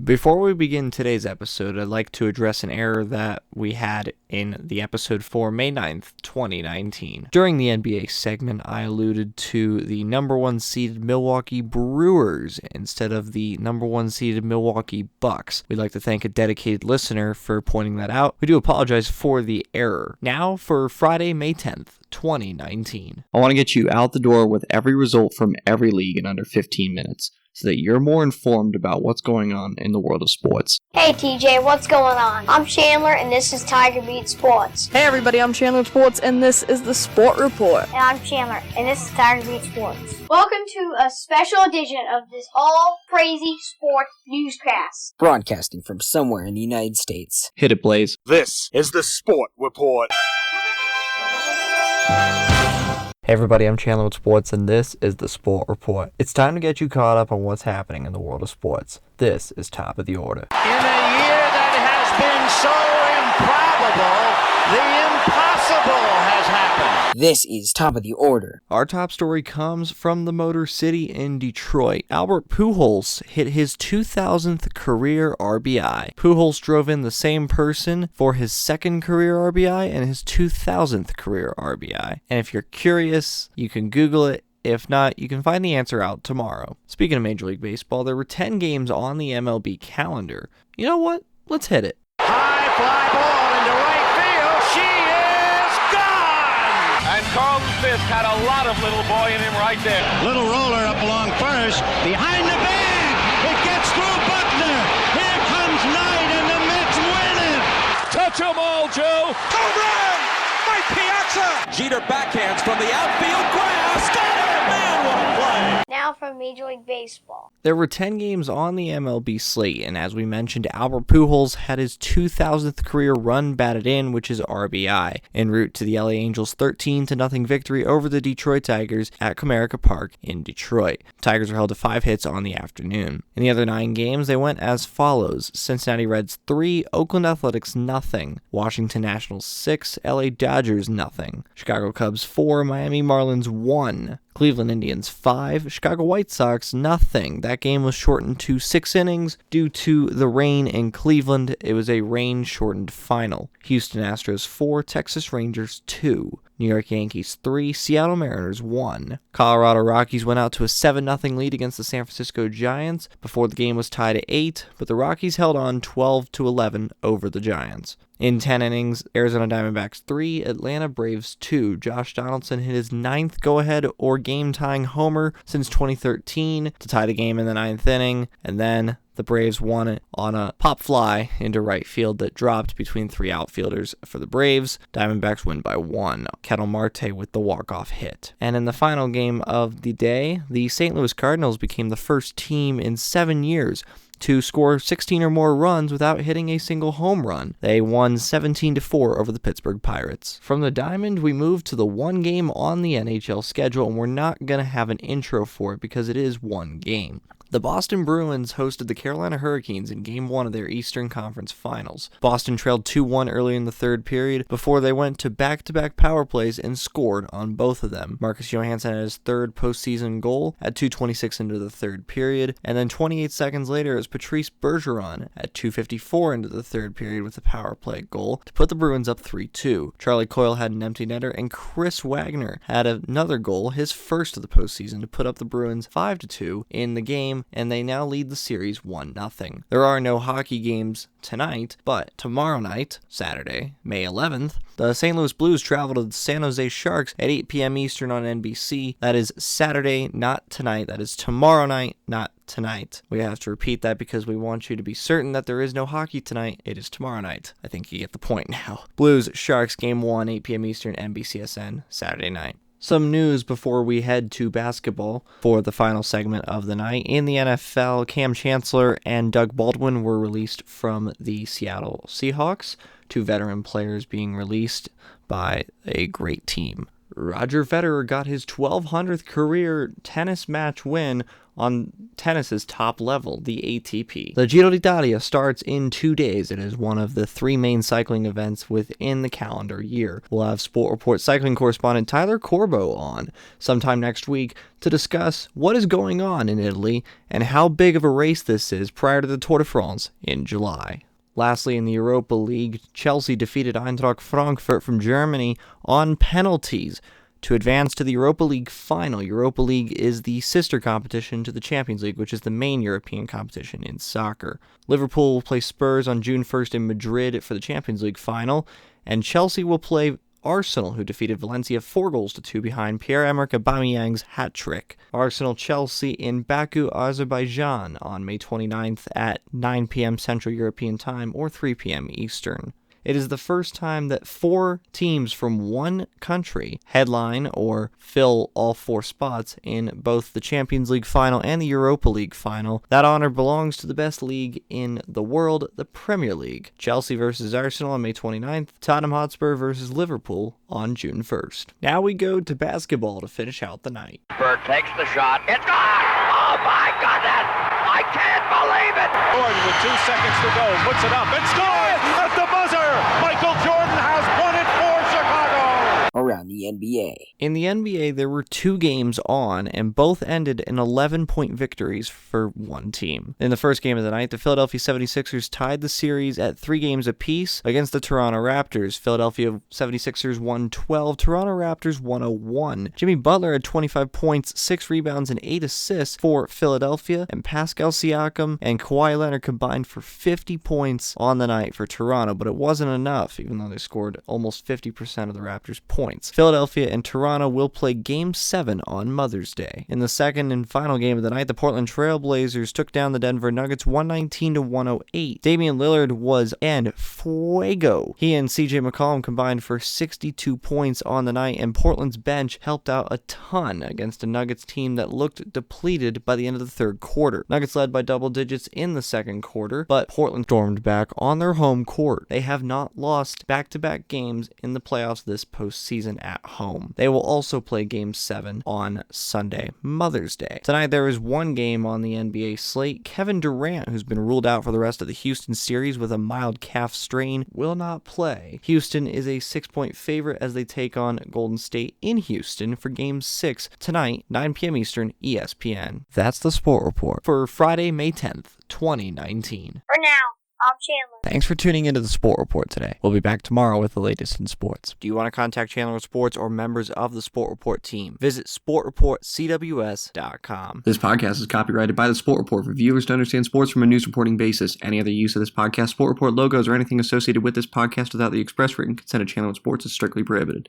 Before we begin today's episode, I'd like to address an error that we had in the episode for May 9th, 2019. During the NBA segment, I alluded to the number one seeded Milwaukee Brewers instead of the number one seeded Milwaukee Bucks. We'd like to thank a dedicated listener for pointing that out. We do apologize for the error. Now for Friday, May 10th, 2019. I want to get you out the door with every result from every league in under 15 minutes, so that you're more informed about what's going on in the world of sports. Hey TJ, what's going on? I'm Chandler and this is Tiger Beat Sports. Hey everybody, I'm Chandler Sports and this is the Sport Report. And I'm Chandler and this is Tiger Beat Sports. Welcome to a special edition of this all crazy sports newscast. Broadcasting from somewhere in the United States. Hit it, Blaze. This is the Sport Report. Hey everybody, I'm Chandler with Sports, and this is the Sport Report. It's time to get you caught up on what's happening in the world of sports. This is Top of the Order. In a year that has been so improbable, the impossible has happened. This is Top of the Order. Our top story comes from the Motor City in Detroit. Albert Pujols hit his 2000th career RBI. Pujols drove in the same person for his second career RBI and his 2000th career RBI. And if you're curious, you can Google it. If not, you can find the answer out tomorrow. Speaking of Major League Baseball, there were 10 games on the MLB calendar. You know what? Let's hit it. High fly ball into right field. She is gone! And Carlton Fisk had a lot of little boy in him right there. Little roller up along first, behind the bag. It gets through Buckner. Here comes Knight, and the Mets win it. Touch 'em all, Joe. Home run! Mike Piazza! Jeter backhands from the outfield grass. Got it! Man, what a play! Now from Major League Baseball. There were 10 games on the MLB slate, and as we mentioned, Albert Pujols had his 2000th career run batted in, which is RBI, en route to the LA Angels' 13-0 victory over the Detroit Tigers at Comerica Park in Detroit. Tigers were held to 5 hits on the afternoon. In the other 9 games, they went as follows: Cincinnati Reds 3, Oakland Athletics 0, Washington Nationals 6, LA Dodgers 0, Chicago Cubs 4, Miami Marlins 1, Cleveland Indians 5, Chicago White Sox 0. That game was shortened to 6 innings due to the rain in Cleveland. It was a rain-shortened final. Houston Astros 4, Texas Rangers 2, New York Yankees 3, Seattle Mariners 1. Colorado Rockies went out to a 7-0 lead against the San Francisco Giants before the game was tied at 8, but the Rockies held on 12-11 over the Giants. In 10 innings, Arizona Diamondbacks 3, Atlanta Braves 2. Josh Donaldson hit his 9th go-ahead or game-tying homer since 2013 to tie the game in the 9th inning, and then the Braves won it on a pop fly into right field that dropped between 3 outfielders for the Braves. Diamondbacks win by 1. Ketel Marte with the walk-off hit. And in the final game of the day, the St. Louis Cardinals became the first team in 7 years to score 16 or more runs without hitting a single home run. They won 17-4 over the Pittsburgh Pirates. From the diamond, we move to the one game on the NHL schedule, and we're not going to have an intro for it because it is one game. The Boston Bruins hosted the Carolina Hurricanes in Game 1 of their Eastern Conference Finals. Boston trailed 2-1 early in the third period before they went to back-to-back power plays and scored on both of them. Marcus Johansson had his third postseason goal at 2:26 into the third period, and then 28 seconds later it was Patrice Bergeron at 2:54 into the third period with a power play goal to put the Bruins up 3-2. Charlie Coyle had an empty netter, and Chris Wagner had another goal, his first of the postseason, to put up the Bruins 5-2 in the game, and they now lead the series 1-0. There are no hockey games tonight, but tomorrow night, Saturday, May 11th, the St. Louis Blues travel to the San Jose Sharks at 8 p.m. Eastern on NBC. That is Saturday, not tonight. That is tomorrow night, not tonight. We have to repeat that because we want you to be certain that there is no hockey tonight. It is tomorrow night. I think you get the point now. Blues Sharks Game 1, 8 p.m. Eastern, NBCSN, Saturday night. Some news before we head to basketball for the final segment of the night. In the NFL, Cam Chancellor and Doug Baldwin were released from the Seattle Seahawks, 2 veteran players being released by a great team. Roger Federer got his 1200th career tennis match win on tennis's top level, the ATP. The Giro d'Italia starts in 2 days. It is one of the 3 main cycling events within the calendar year. We'll have Sport Report cycling correspondent Tyler Corbo on sometime next week to discuss what is going on in Italy and how big of a race this is prior to the Tour de France in July. Lastly, in the Europa League, Chelsea defeated Eintracht Frankfurt from Germany on penalties to advance to the Europa League final. Europa League is the sister competition to the Champions League, which is the main European competition in soccer. Liverpool will play Spurs on June 1st in Madrid for the Champions League final, and Chelsea will play Arsenal, who defeated Valencia 4-2 behind Pierre-Emerick Aubameyang's hat-trick. Arsenal-Chelsea in Baku, Azerbaijan on May 29th at 9 p.m. Central European Time or 3 p.m. Eastern. It is the first time that 4 teams from one country headline or fill all 4 spots in both the Champions League final and the Europa League final. That honor belongs to the best league in the world, the Premier League. Chelsea versus Arsenal on May 29th, Tottenham Hotspur versus Liverpool on June 1st. Now we go to basketball to finish out the night. Bird takes the shot. It's gone! Oh my goodness! I can't believe it! Jordan with 2 seconds to go, puts it up and scores at the buzzer! Michael Jordan has won it for Chicago! Around the NBA. In the NBA, there were 2 games on, and both ended in 11-point victories for one team. In the first game of the night, the Philadelphia 76ers tied the series at 3 games apiece against the Toronto Raptors. Philadelphia 76ers won 12, Toronto Raptors 101. Jimmy Butler had 25 points, 6 rebounds, and 8 assists for Philadelphia, and Pascal Siakam and Kawhi Leonard combined for 50 points on the night for Toronto, but it wasn't enough, even though they scored almost 50% of the Raptors' points. Philadelphia and Toronto will play Game 7 on Mother's Day. In the second and final game of the night, the Portland Trail Blazers took down the Denver Nuggets 119-108. Damian Lillard was en fuego. He and CJ McCollum combined for 62 points on the night, and Portland's bench helped out a ton against a Nuggets team that looked depleted by the end of the third quarter. Nuggets led by double digits in the second quarter, but Portland stormed back on their home court. They have not lost back-to-back games in the playoffs this postseason at home. They will also play Game 7 on Sunday, Mother's Day. Tonight there is one game on the NBA slate. Kevin Durant, who's been ruled out for the rest of the Houston series with a mild calf strain, will not play. Houston is a 6-point favorite as they take on Golden State in Houston for Game 6 tonight, 9 p.m. Eastern, ESPN. That's the Sport Report for Friday, May 10th, 2019. For now, I'm Chandler. Thanks for tuning into the Sport Report today. We'll be back tomorrow with the latest in sports. Do you want to contact Chandler Sports or members of the Sport Report team? Visit sportreportcws.com. This podcast is copyrighted by the Sport Report for viewers to understand sports from a news reporting basis. Any other use of this podcast, Sport Report logos, or anything associated with this podcast without the express written consent of Chandler Sports is strictly prohibited.